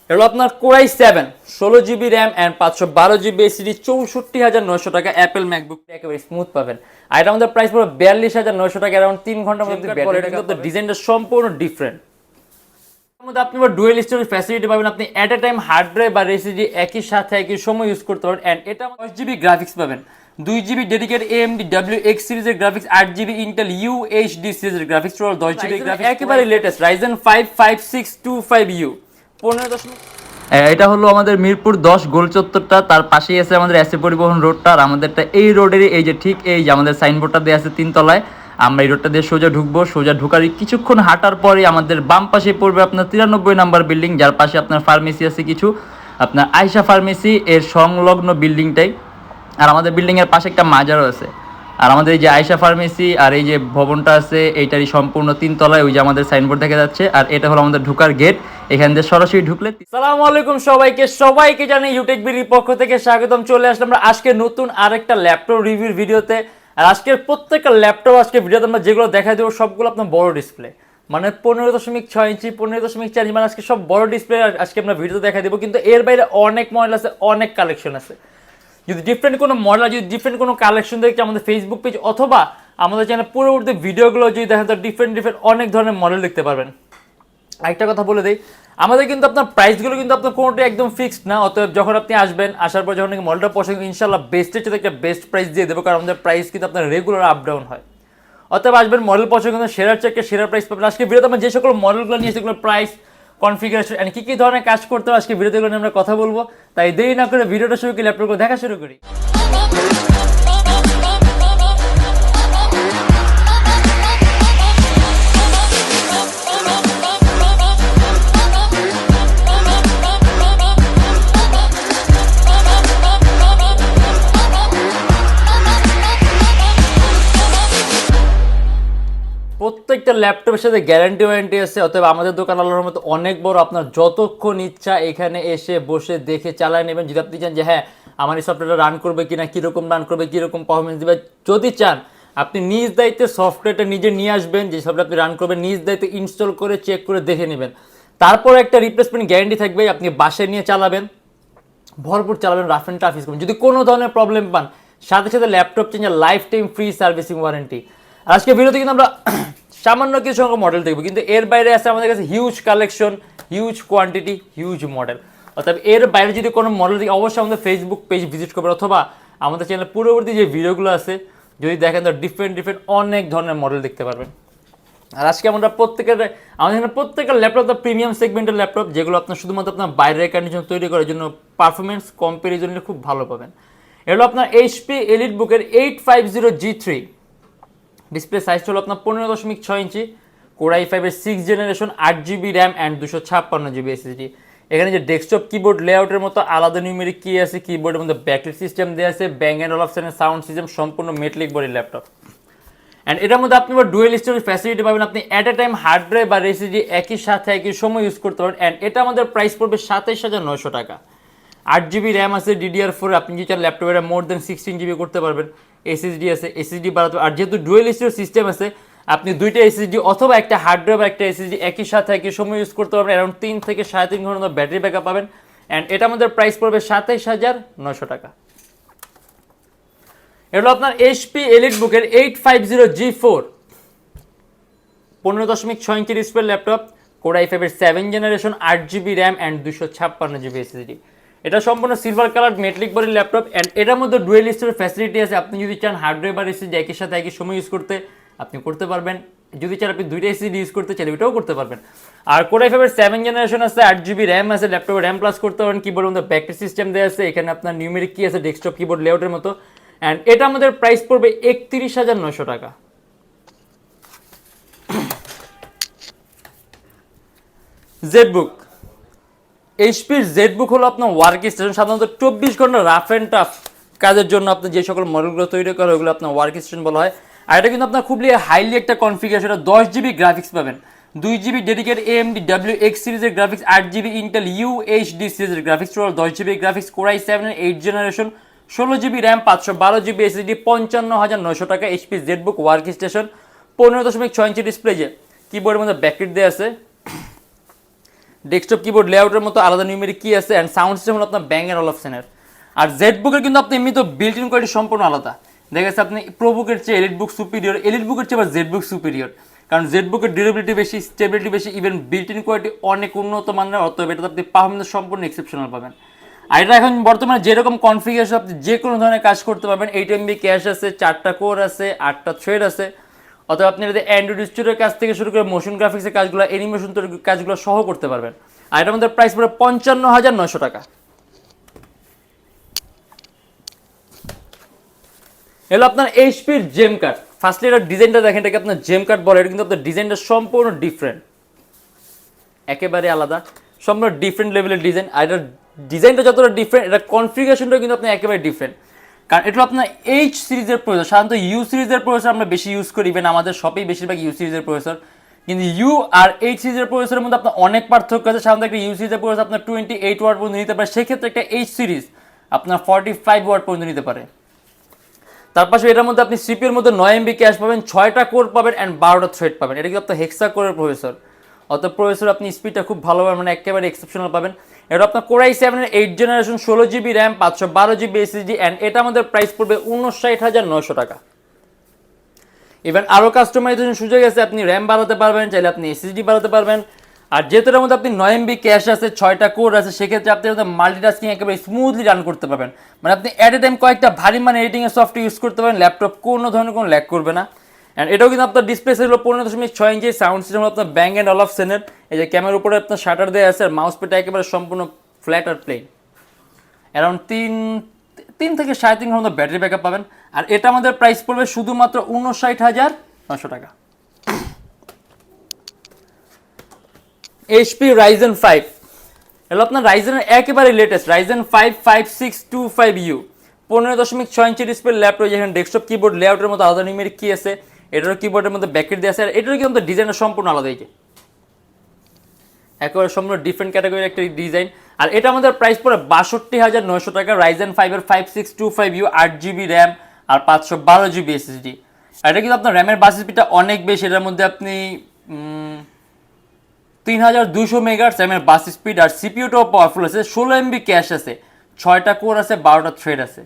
এগুলো আপনার core i 7 16 GB RAM and 512 GB SSD 64,900 টাকা অ্যাপেল ম্যাকবুক একেবারে স্মুথ পাবেন। আর এটা আমাদের প্রাইস পুরো 42,900 টাকা, অ্যারাউন্ড 3 ঘন্টার মধ্যে ব্যাটারি ডিজাইনটা সম্পূর্ণ ডিফারেন্ট। আপনি ডুয়েল স্টোরেজ ফ্যাসিলিটি পাবেন, আপনি এট এ টাইম হার্ড ড্রাইভ বা এসএসডি একই সাথে একই সময় ইউজ করতে পারেন। অ্যান্ড এটা 10 GB গ্রাফিক্স পাবেন, 2 GB ডেডিকেটেড AMD WX সিরিজের গ্রাফিক্স, 8 GB ইন্টেল UHD সিরিজের গ্রাফিক্স, টোটাল 10 GB গ্রাফিক্স একেবারে লেটেস্ট Ryzen 5 5625U 15.। এটা হলো আমাদের মিরপুর 10 গোল চত্বরটা, তার পাশেই আছে আমাদের এসএ পরিবহন রোডটা। আর আমাদেরটা এই রোডেরই এই যে ঠিক এই যে আমাদের সাইনবোর্ডটা দেওয়া আছে 3 তলায়। আমরা এই রোডটা দিয়ে সোজা ঢুকবো, সোজা ঢুকার কিছুক্ষণ হাঁটার পরে আমাদের বাম পাশে পড়বে আপনার 93 নাম্বার বিল্ডিং, যার পাশে আপনার ফার্মেসি আছে কিছু, আপনার আয়শা ফার্মেসি এর সংলগ্ন বিল্ডিংটাই। আর আমাদের বিল্ডিংয়ের পাশে একটা মাজারও আছে। আর আমাদের এই যে আয়শা ফার্মেসি আর এই যে ভবনটা আছে এইটারই সম্পূর্ণ 3 তলায় ওই যে আমাদের সাইনবোর্ড দেখা যাচ্ছে। আর এটা হলো আমাদের ঢোকার গেট, এখান দিয়ে সরাসরি ঢুকলে। আসসালামু আলাইকুম সবাইকে জানাই ইউটেকবিডির পক্ষ থেকে স্বাগতম। চলে আসলাম আমরা আজকে নতুন আরেকটা ল্যাপটপ রিভিউর ভিডিওতে। আর আজকের প্রত্যেকটা ল্যাপটপ আজকে ভিডিওতে আমরা যেগুলো দেখাই দেবো সবগুলো আপনার বড় ডিসপ্লে, মানে 15.6 ইঞ্চি 15.4 ইঞ্চি, মানে আজকে সব বড় ডিসপ্লে আজকে আমরা ভিডিওতে দেখাই দেবো। কিন্তু এর বাইরে অনেক মডেল আছে, অনেক কালেকশন আছে। যদি ডিফারেন্ট কোনো মডেল, যদি ডিফারেন্ট কোনো কালেকশন দেখতে আমাদের ফেসবুক পেজ অথবা আমাদের চ্যানেল পরবর্তী ভিডিওগুলো যদি দেখেন তো ডিফারেন্ট অনেক ধরনের মডেল দেখতে পারবেন। আরেকটা কথা বলে দিই, আমাদের কিন্তু আপনার প্রাইসগুলো কিন্তু আপনার কোনোটাই একদম ফিক্সড না। অতএব যখন আপনি আসবেন, আসার পর যখন মডেলটা পছন্দ ইনশাল্লাহ বেস্টের সাথে একটা বেস্ট প্রাইস দিয়ে দেবো, কারণ আমাদের প্রাইস কিন্তু আপনার রেগুলার আপ ডাউন হয়। অতএব আসবেন, মডেল পছন্দ সেরার চেয়ে সেরা প্রাইস পাবেন। আজকে ভিডিওতে আমরা যে সকল মডেলগুলো নিয়ে সেগুলো প্রাইস, কনফিগারেশন এন্ড কী ধরনের কাজ করতে হবে আজকে ভিডিওতে নিয়ে আমরা কথা বলবো। তাই দেরি না করে ভিডিওটা শুরু করি, ল্যাপটপগুলো দেখা শুরু করি। প্রত্যেকটা ল্যাপটপের সাথে গ্যারান্টি ওয়ারেন্টি আছে। অতএব আমাদের দোকান আল্লাহর মতো অনেক বড়, আপনার যতক্ষণ ইচ্ছা এখানে এসে বসে দেখে চালায় নেবেন। যদি আপনি চান যে হ্যাঁ আমার এই সফটওয়্যারটা রান করবে কিনা, কীরকম রান করবে, কীরকম পারফরমেন্স দেবে, যদি চান আপনি নিজ দায়িত্বে সফটওয়্যারটা নিজে নিয়ে আসবেন, যে সফটওয়্যার আপনি রান করবেন নিজ দায়িত্বে ইনস্টল করে চেক করে দেখে নেবেন। তারপর একটা রিপ্লেসমেন্ট গ্যারান্টি থাকবে, আপনি বাসায় নিয়ে চালাবেন, ভরপুর চালাবেন, রাফ অ্যান্ড টাফ ইউজ করবেন। যদি কোনো ধরনের প্রবলেম পান সাথে সাথে laptop changer life time free servicing warranty. আজকে ভিডিওতে কিন্তু আমরা সামান্য কিছু সংখ্যক মডেল দেখবো, কিন্তু এর বাইরে আছে আমাদের কাছে huge collection, huge quantity, huge model. অর্থাৎ এর বাইরে যদি কোনো মডেল দেখি অবশ্যই আমাদের ফেসবুক পেজ ভিজিট করবেন, অথবা আমাদের চ্যানেলের পূর্ববর্তী যে ভিডিওগুলো আছে যদি দেখেন তো ডিফারেন্ট অনেক ধরনের মডেল দেখতে পারবেন। আর আজকে আমরা আমাদের এখানে প্রত্যেকের ল্যাপটপ প্রিমিয়াম সেগমেন্টের ল্যাপটপ, যেগুলো আপনার শুধুমাত্র আপনার বাইরের কন্ডিশন তৈরি করার জন্য পারফরমেন্স কম্পারিজনে খুব ভালো পাবেন। এগুলো আপনার HP এলিটবুকের 850G3, ডিসপ্লে সাইজ হলো আপনার 15.6 ইঞ্চি, কোরাই 5-এর 6th generation, 8 GB RAM and 256 GB SSD. এখানে যে ডেস্কটপ কিবোর্ড লেআউটের মতো আলাদা নিউমেরিক কি আছে, কিবোর্ডের মধ্যে ব্যাকলাইট সিস্টেম দেওয়া আছে, ব্যাং অ্যান্ড অলপশনের সাউন্ড সিস্টেম, সম্পূর্ণ মেটালিক বডি ল্যাপটপ। অ্যান্ড এটার মধ্যে আপনি ডুয়েল স্টোরেজ ফ্যাসিলিটি পাবেন, আপনি এট এ টাইম হার্ড ড্রাইভ বা এসএসডি একই সাথে একই সময় ইউজ করতে পারেন। অ্যান্ড এটা আমাদের প্রাইস পড়বে 27,900 টাকা। 8 GB র্যাম আছে DDR4, আপনি যদি চান ল্যাপটপে মোর দেন 16 GB করতে পারবেন। এসএসডি আছে, এসএসডি বাড়াতে, আর যেহেতু ডুয়েল স্টোরেজ সিস্টেম আছে আপনি দুইটা এসএসডি অথবা একটা হার্ড ড্রাইভ বা একটা এসএসডি একই সাথে একই সময় ইউজ করতে পারবেন। অ্যারাউন্ড 3 থেকে 3.5 ঘন্টা ব্যাটারি ব্যাকআপ পাবেন। অ্যান্ড এটা আমাদের প্রাইস পড়বে 27,900 টাকা। এটা আপনার HP এলিটবুকের 850G4, 15.6 inch display laptop, core i 5-এর 7th generation, 8 GB RAM and 256 GB SSD. এটা সম্পূর্ণ silver colour metallic body laptop. And এটার মধ্যে ডুয়েল স্টোরেজ ফ্যাসিলিটি আছে, আপনি যদি চান হার্ড ড্রাইভ আর এসএসডি একই সাথে একই সময় ইউজ করতে আপনি করতে পারবেন। যদি চান আপনি দুইটা এসএসডি ইউজ করতে চাইলে ওইটাও করতে পারবেন। আর কোরাই 5-এর 7th জেনারেশন আছে, 8 GB র্যাম আছে, ল্যাপটপে র্যাম প্লাস করতে পারেন, কিবোর্ডের মধ্যে ব্যাকলাইট সিস্টেম দেওয়া আছে, এখানে আপনার নিউমেরিক কি আছে ডেস্কটপ কিবোর্ড লেআউটের মতো। অ্যান্ড এটা আমাদের প্রাইস পড়বে 31,900 টাকা। জেডবুক, HPর জেডবুক হলো আপনার ওয়ার্ক স্টেশন, সাধারণত 24 ঘন্টা রাফ অ্যান্ড টাফ কাজের জন্য আপনি যে সকল মডেলগুলো তৈরি করা ওগুলো আপনার ওয়ার্ক স্টেশন বলা হয়। আর এটা কিন্তু আপনার খুবই হাইলি একটা কনফিগারেশন, 10 GB গ্রাফিক্স পাবেন, 2 GB ডেডিকেটেড AMD WX সিরিজের গ্রাফিক্স, 8 GB ইন্টেল UHD সিরিজের graphics, total 10 GB graphics, core i 7-এর 8th generation, 16 GB RAM, 512 GB SSD, 55,900 টাকা। HP ZBook workstation, 15.6 inch display, যে কিবোর্ডের মধ্যে ব্যাকলাইট দেওয়া আছে, ডেস্কটপ কিবোর্ড লেআউটের মতো আলাদা নিউমেরিক কি আছে, অ্যান্ড সাউন্ড সিস্টেম হলো আপনার ব্যাং অ্যান্ড অলফসেনের। আর জেড বুকের কিন্তু আপনি এমনি তো বিল্ট ইন কোয়ালিটি সম্পূর্ণ আলাদা। দেখা যাচ্ছে আপনি প্রো বুকের চেয়ে এলিট বুক সুপিরিয়র, এলিট বুকের চেয়ে আবার জেড বুক সুপিরিয়র, কারণ জেড বুকের ডিউরেবিলিটি বেশি, স্টেবিলিটি বেশি, ইভেন বিল্ট ইন কোয়ালিটি অনেক উন্নত মানের, অতএব এটা আপনি পারফরমেন্স সম্পূর্ণ এক্সেপশনাল পাবেন। আর এটা এখন বর্তমানে যেরকম কনফিগারেশন আপনি যে কোনো ধরনের কাজ করতে পারবেন। 8 MB ক্যাশ আছে, 4টা কোর আছে, 8টা থ্রেড আছে, অথবা আপনি যদি অ্যান্ড্রয়েড স্টুডিওর কাজ থেকে শুরু করে মোশন গ্রাফিক্সের কাজগুলো, অ্যানিমেশন তৈরির কাজগুলো সহ করতে পারবেন। আর এটার মধ্যে প্রাইস পড়ে 55,900 টাকা। এলো আপনার এইচপির জেম কার্ড। ফার্স্টলি এটার ডিজাইনটা দেখেন, এটাকে আপনার জেম কার্ড বলে, এটা কিন্তু আপনার ডিজাইনটা সম্পূর্ণ ডিফারেন্ট, একেবারে আলাদা, সম্পূর্ণ ডিফারেন্ট লেভেলের ডিজাইন। আর এটার ডিজাইনটা যতটা ডিফারেন্ট, এটা কনফিগারেশনটাও কিন্তু আপনার একেবারে ডিফারেন্ট, কারণ এটা আপনার এইচ সিরিজের প্রসেসর। সাধারণত ইউ সিরিজের প্রসেসর আমরা বেশি ইউজ করি, ইভেন আমাদের শপেই বেশিরভাগ ইউ সিরিজের প্রসেসর, কিন্তু ইউ আর এইচ সিরিজের প্রসেসরের মধ্যে আপনার অনেক পার্থক্য আছে। সাধারণত একটা ইউ সিরিজের প্রসেসর আপনার 28 ওয়াট পর্যন্ত নিতে পারে, সেক্ষেত্রে একটা এইচ সিরিজ আপনার 45 ওয়াট পর্যন্ত নিতে পারে। তার পাশে এটার মধ্যে আপনি সিপিউর মধ্যে 9 MB ক্যাশ পাবেন, 6টা কোর পাবেন, অ্যান্ড 12টা থ্রেড পাবেন। এটা কিন্তু আপনার হেক্সা কোরের প্রসেসর, অত প্রসেসর আপনি স্পিডটা খুব ভালো পাবেন, মানে একেবারে এক্সেপশনাল পাবেন। এটা আপনার Core i7 এর 8 generation, 16 GB RAM, 512 GB SSD, and এটা আমাদের প্রাইস পড়বে 59,900 টাকা। ইভেন আরও কাস্টমাইজেশন সুযোগ আছে, আপনি র্যাম বাড়াতে পারবেন, চাইলে আপনি SSD বাড়াতে পারবেন। আর যেহেতু এর মধ্যে আপনি 9 MB ক্যাশ আছে, 6টা কোর আছে, সেক্ষেত্রে আপনি মাল্টিটাস্কিং একেবারে স্মুথলি রান করতে পারবেন। মানে আপনি অ্যাট এ টাইম কয়েকটা ভারী মানে এডিটিংয়ের সফটওয়্যার ইউজ করতে পারেন, ল্যাপটপ কোনো ধরনের কোনো ল্যাগ করবে না। অ্যান্ড এটাও কিন্তু আপনার ডিসপ্লে সাইজ হলো 15.6 ইঞ্চি, সাউন্ড সিস্টেম হলো আপনার ব্যাং অ্যান্ড অলফসেনের। এই যে ক্যামেরার উপরে আপনার শাটার দেওয়া আছে, আর মাউস প্যাডটা একেবারে সম্পূর্ণ ফ্ল্যাট আর প্লেন। অ্যারাউন্ড 3 থেকে 3.5 ঘন্টা ব্যাটারি ব্যাকআপ পাবেন। আর এটা আমাদের প্রাইস পড়বে শুধুমাত্র 59,900 টাকা। HP Ryzen 5, এগুলো আপনার রাইজেনের একেবারে latest Ryzen 5 5625U, 15.6 inch display laptop, যেখানে ডেস্কটপ কিবোর্ড লেআউটের মতো আলাদা নিউমেরিক কি আছে, এটারও কিবোর্ডের মধ্যে ব্যাকেট দেওয়া আছে। আর এটারও কিন্তু ডিজাইনটা সম্পূর্ণ আলাদা, এই যে একেবারে সম্পূর্ণ ডিফারেন্ট ক্যাটাগরির একটা ডিজাইন। আর এটা আমাদের প্রাইস পড়ে 62,900 টাকা। Ryzen 5 এর 5625U, 8 GB র্যাম আর 512 GB SSD। আর এটা কিন্তু আপনার র্যামের বাস স্পিডটা অনেক বেশি, এটার মধ্যে আপনি 3200 মেগাহার্টজ র্যামের বাস স্পিড, আর সিপিইউটাও পাওয়ারফুল আছে, 16 MB ক্যাশ আছে, 6টা কোর আছে, 12টা থ্রেড আছে।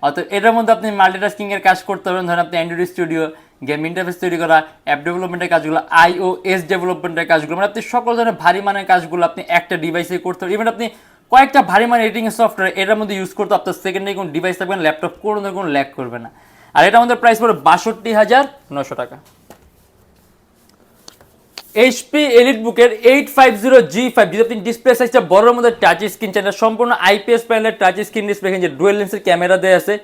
অর্থাৎ এটার মধ্যে আপনি মাল্টিটাস্কিং এর কাজ করতে পারবেন। ধরেন আপনি অ্যান্ড্রয়েড স্টুডিও, গেম ইন্টারফেস তৈরি করা, অ্যাপ ডেভেলপমেন্টের কাজগুলো, iOS ডেভেলপমেন্টের কাজগুলো, মানে আপনি সকল ধরনের ভারী মানের কাজগুলো আপনি একটা ডিভাইসে করতে পারেন। ইভেন আপনি কয়েকটা ভারী মানের এডিটিং সফটওয়্যার এটার মধ্যে ইউজ করতে আপনার সেকেন্ডারি কোনো ডিভাইস থাকবেন, ল্যাপটপ কোনো ল্যাগ করবে না। আর এটা আমাদের প্রাইস পড়ে 62,900 টাকা। HP এলিটবুকের 850G5, যদি আপনি ডিসপ্লে সাইজটা বড়র মধ্যে টাচ স্ক্রিন চান, সম্পূর্ণ IPS প্যানেলের টাচ স্ক্রিন ডিসপ্লে, যে ডুয়েল লেন্সের ক্যামেরা দেওয়া আছে,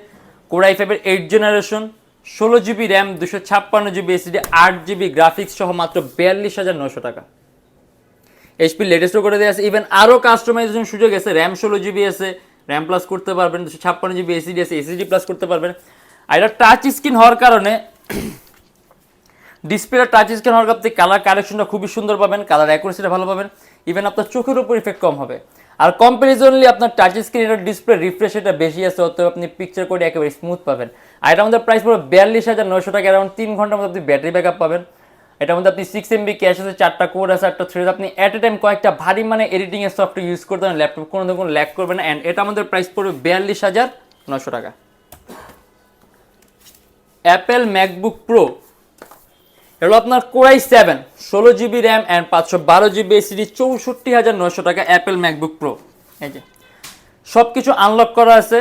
Core i5 এর 8 generation, 16 GB RAM, 256 GB SSD, 8 GB graphics সহ মাত্র 42,900 টাকা। HP লেটেস্টও করে দেওয়া আছে, ইভেন আরও কাস্টমাইজেশন সুযোগ আছে, র্যাম 16 GB আছে, র্যাম প্লাস করতে পারবেন, 256 GB SSD আছে, SSD প্লাস করতে পারবেন। আর এটা টাচ স্ক্রিন হওয়ার কারণে ডিসপ্লে টাচ স্ক্রিন হওয়ার কারণে কালার কারেকশনটা খুবই সুন্দর পাবেন, কালার অ্যাকুরেসিটা ভালো পাবেন, ইভেন আপনার চোখের উপর ইফেক্ট কম হবে। আর কম্পারিজনলি আপনার টাচ স্ক্রিন এর ডিসপ্লে রিফ্রেশ এটা বেশি আছে, অতএব আপনি পিকচার কোয়ালিটি একেবারে স্মুথ পাবেন। আর এটা আমাদের প্রাইস পড়বে 42,900 টাকা, অ্যারাউন্ড 3 ঘন্টার মধ্যে আপনি ব্যাটারি ব্যাকআপ পাবেন। এটার মধ্যে আপনি 6 MB ক্যাশ আছে, 4টা কোর আছে, 8টা থ্রেড, আপনি অ্যাট এ টাইম কয়েকটা ভারী মানে এডিটিং এর সফটওয়্যার ইউজ করতে পারেন, ল্যাপটপ কোনো ল্যাগ করবে না। অ্যান্ড এটা আমাদের প্রাইস পড়বে 42,900 টাকা। অ্যাপেল ম্যাকবুক প্রো, এগুলো আপনার Core i7, 16 GB RAM and 512 GB SSD, 64,900 টাকা অ্যাপেল ম্যাকবুক প্রো। এই যে সব কিছু আনলক করা আছে,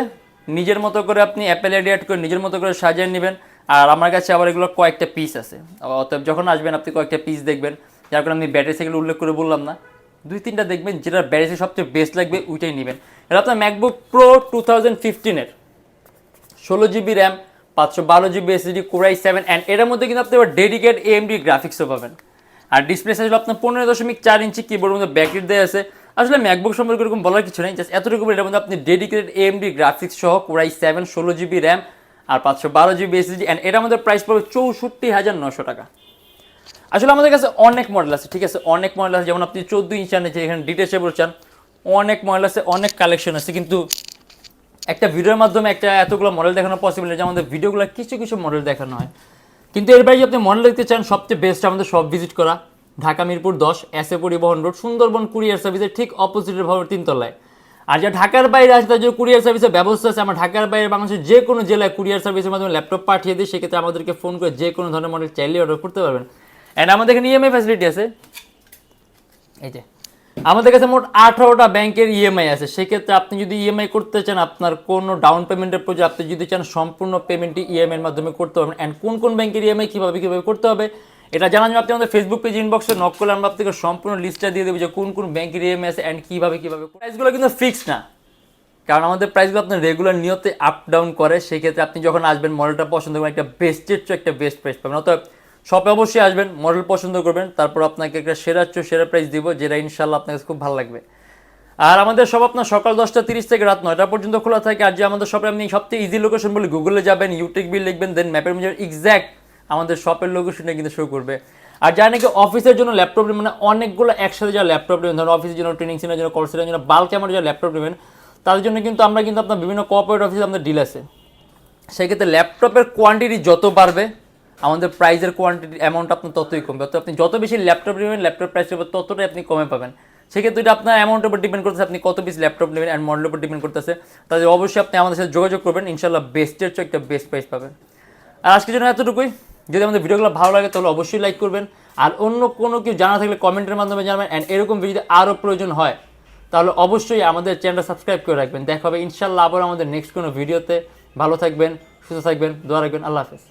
নিজের মতো করে আপনি অ্যাপেল আইডি অ্যাড করে নিজের মতো করে সাজিয়ে নেবেন। আর আমার কাছে আবার এগুলো কয়েকটা পিস আছে, অতএব যখন আসবেন আপনি কয়েকটা পিস দেখবেন, যার কারণে আমি ব্যাটারি সাইকেল উল্লেখ করে বললাম না, 2-3টা দেখবেন, যেটা ব্যাটারি সবচেয়ে বেস্ট লাগবে ওইটাই নেবেন। এটা আপনার ম্যাকবুক প্রো 2015 এর, 16 GB RAM, 512 GB SSD, Core i7, and এটার মধ্যে কিন্তু আপনি আবার ডেডিকেট AMD গ্রাফিক্সও পাবেন। আর ডিসপ্লে সাইজ হলো আপনার 15.4 ইঞ্চি, কিবোর্ডের মধ্যে ব্যাকেট দেওয়া আছে। আসলে ম্যাকবুক সম্পর্কে এরকম বলার কিছু নেই, জাস্ট এতটুকু। এটার মধ্যে আপনি ডেডিকেটেড AMD গ্রাফিক্স সহ Core i7, 16 GB র্যাম আর 512 GB SSD, অ্যান্ড এটা আমাদের প্রাইস পড়বে 64,900 টাকা। আসলে আমাদের কাছে অনেক মডেল আছে, ঠিক আছে, অনেক মডেল আছে, যেমন আপনি 14 ইঞ্চি চান, এখানে ডিটেচেবল চান, অনেক মডেল আছে, অনেক কালেকশন আছে, কিন্তু একটা ভিডিওর মাধ্যমে এতগুলো মডেল দেখানো পসিবল, যে আমাদের ভিডিওগুলো কিছু মডেল দেখানো হয়। কিন্তু এর বাইরে যদি আপনি মডেল দেখতে চান, সবচেয়ে বেস্ট আমাদের শপ ভিজিট করা, ঢাকা মিরপুর 10 এসএ পরিবহন রোড সুন্দরবন কুরিয়ার সার্ভিসের ঠিক অপোজিটের ভবনের 3 তলায়। আর যারা ঢাকার বাইরে আসে তার জন্য কুরিয়ার সার্ভিসের ব্যবস্থা আছে। আমরা ঢাকার বাইরে বাংলাদেশের যে কোনো জেলায় কুরিয়ার সার্ভিসের মাধ্যমে ল্যাপটপ পাঠিয়ে দিই, সেক্ষেত্রে আমাদেরকে ফোন করে যে কোনো ধরনের মডেল চাইলে অর্ডার করতে পারবেন। অ্যান্ড আমাদের এখানে ইএমআই ফ্যাসিলিটি আছে। এই যে আমাদের কাছে মোট 18টা ব্যাংকের ইএমআই আছে। সেক্ষেত্রে আপনি যদি ইএমআই করতে চান, আপনার কোনো ডাউন পেমেন্টের প্রয়োজন, আপনি যদি চান সম্পূর্ণ পেমেন্টটি ইএমআইয়ের মাধ্যমে করতে পারবেন। অ্যান্ড কোন কোন ব্যাংকের ইএমআই কীভাবে করতে হবে এটা জানার জন্য আপনি আমাদের ফেসবুক পেজ ইনবক্সে নক করলে আমরা আপনাকে সম্পূর্ণ লিস্টটা দিয়ে দেবো যে কোন কোন ব্যাংকের ইএমআই আছে অ্যান্ড কীভাবে। প্রাইসগুলো কিন্তু ফিক্সড না, কারণ আমাদের প্রাইসগুলো আপনার রেগুলার নিয়তে আপ ডাউন করে। সেক্ষেত্রে আপনি যখন আসবেন মডেলটা পছন্দ করবেন, একটা বেস্টের চেয়ে একটা বেস্ট প্রাইস পাবেন। অতএব শপে অবশ্যই আসবেন, মডেল পছন্দ করবেন, তারপর আপনাকে একটা সেরা প্রাইস দিব, যেটা ইনশাল্লাহ আপনার কাছে খুব ভালো লাগবে। আর আমাদের শপ আপনার সকাল 10টা 30 থেকে রাত 9টা পর্যন্ত খোলা থাকে। আর যে আমাদের শপে আপনি সবচেয়ে ইজি লোকেশন বলে গুগলে যাবেন, ইউটেকবি লিখবেন, দেন ম্যাপের মধ্যে এক্স্যাক্ট আমাদের শপের লোকেশনটা কিন্তু শো করবে। আর যারা নাকি অফিসের জন্য ল্যাপটপ নেবেন, মানে অনেকগুলো একসাথে যারা ল্যাপটপ নেবেন, ধরুন অফিসের জন্য, ট্রেনিং সেন্টারের জন্য, কল সেন্টারের জন্য, বাল্ক অ্যামাউন্টে যারা ল্যাপটপ নেবেন, তাদের জন্য কিন্তু আমরা কিন্তু আপনার বিভিন্ন কোঅপারেটিভ অফিসে আমাদের ডিল আছে। সেক্ষেত্রে ল্যাপটপের কোয়ান্টিটি যত বাড়বে, আমাদের প্রাইসের কোয়ান্টিটি অ্যামাউন্ট আপনার ততই কমবে। অর্থাৎ আপনি যত বেশি ল্যাপটপ নেবেন, ল্যাপটপ প্রাইসের উপর ততটাই আপনি কমে পাবেন। সেক্ষেত্রে এটা আপনার অ্যামাউন্টের উপর ডিপেন্ড করতেছে, আপনি কত পিস ল্যাপটপ নেবেন অ্যান্ড মডেলের উপর ডিপেন্ড করতেছে। তাহলে অবশ্যই আপনি আমাদের সাথে যোগাযোগ করবেন, ইনশাল্লাহ বেস্টের চেয়ে একটা বেস্ট প্রাইস পাবেন। আর আজকের জন্য এতটুকুই। যদি আমাদের ভিডিওগুলো ভালো লাগে তাহলে অবশ্যই লাইক করবেন। আর অন্য কোনো কিছু জানা থাকলে কমেন্টের মাধ্যমে জানাবেন। অ্যান্ড এরকম ভিডিও যদি আরও প্রয়োজন হয় তাহলে অবশ্যই আমাদের চ্যানেলটা সাবস্ক্রাইব করে রাখবেন। দেখা হবে ইনশাল্লাহ আবার আমাদের নেক্সট কোনো ভিডিওতে। ভালো থাকবেন, সুস্থ থাকবেন, দোয়া রাখবেন। আল্লাহ হাফেজ।